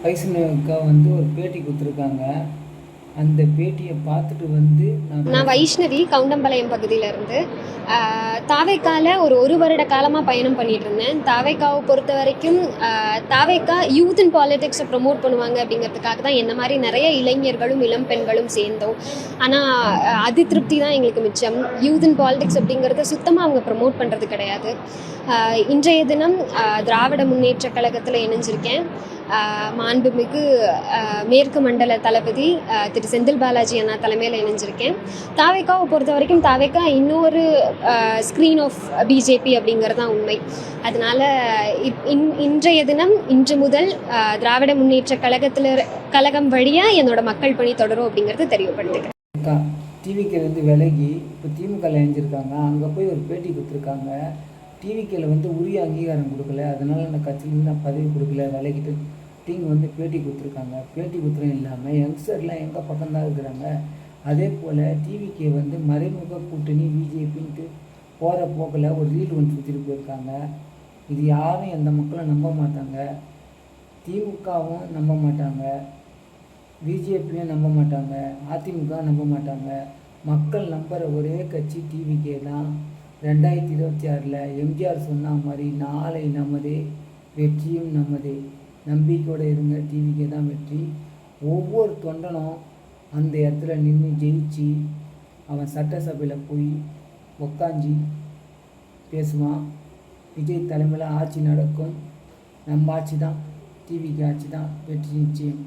வைஷ்ணவிக்கா ஒரு பேட்டி கொடுத்துருக்காங்க. அந்த பேட்டியை பார்த்துட்டு நான் வைஷ்ணவி கவுண்டம்பாளையம் பகுதியிலேருந்து தாவேக்கால ஒரு வருட காலமாக பயணம் பண்ணிட்டு இருந்தேன். தாவேக்காவை பொறுத்த வரைக்கும் தாவேக்கா யூத் இன் பாலிடிக்ஸை ப்ரொமோட் பண்ணுவாங்க அப்படிங்கிறதுக்காக தான் என்ன மாதிரி நிறைய இளைஞர்களும் இளம் பெண்களும் சேர்ந்தோம். ஆனால் அது திருப்தி தான் எங்களுக்கு மிச்சம். யூத் இன் பாலிடிக்ஸ் அப்படிங்கிறத சுத்தமாக அவங்க ப்ரமோட் பண்ணுறது கிடையாது. இன்றைய தினம் திராவிட முன்னேற்ற கழகத்தில் இணைஞ்சிருக்கேன். மாண்புமிகு மேற்கு மண்டல தளபதி திரு செந்தில் பாலாஜி அண்ணா தலைமையில் இணைஞ்சிருக்கேன். தாவேக்காவை பொறுத்த வரைக்கும் தாவேக்கா இன்னொரு ஸ்க்ரீன் ஆஃப் பிஜேபி அப்படிங்கிறது தான் உண்மை. அதனால் இன்றைய தினம் இன்று முதல் திராவிட முன்னேற்ற கழகம் வழியாக என்னோட மக்கள் பணி தொடரும் அப்படிங்கிறது தெரியப்படுத்துகிறேன். டிவிக்கு விலகி இப்போ திமுக இணைஞ்சிருக்காங்க. அங்கே போய் ஒரு பேட்டி கொடுத்துருக்காங்க. டிவிக்கில் உரிய அங்கீகாரம் கொடுக்கல, அதனால் அந்த கட்சியிலேருந்து நான் பதவி கொடுக்கல, விலகிட்டு டிவி பேட்டி கொடுத்துருக்காங்க. பேட்டி கொடுத்துரும் இல்லாமல் யங்ஸ்டர்லாம் எங்கள் பக்கம்தான் இருக்கிறாங்க. அதே போல் டிவிக்கு மறைமுக கூட்டணி பிஜேபின்ட்டு போகிற போக்கில் ஒரு ரீல் சுற்றிட்டு போயிருக்காங்க. இது யாரும் எந்த மக்களும் நம்ப மாட்டாங்க. திமுகவும் நம்ப மாட்டாங்க, பிஜேபியும் நம்ப மாட்டாங்க, அதிமுக நம்ப மாட்டாங்க. மக்கள் நம்புகிற ஒரே கட்சி டிவிக்கே தான். 2026 எம்ஜிஆர் சொன்ன மாதிரி நாளை நமதே, வெற்றியும் நமதே, நம்பிக்கையோடு இருங்க, டிவிக்கே தான் வெற்றி. ஒவ்வொரு தொண்டனும் அந்த இடத்துல நின்று ஜெயிச்சு அவன் சட்டசபையில் போய் உக்காஞ்சி பேசுவான். விஜய் தலைமையில் ஆட்சி நடக்கும், நம்ம ஆட்சி தான், டிவிக்கு ஆட்சி தான், வெற்றி நிச்சயம்.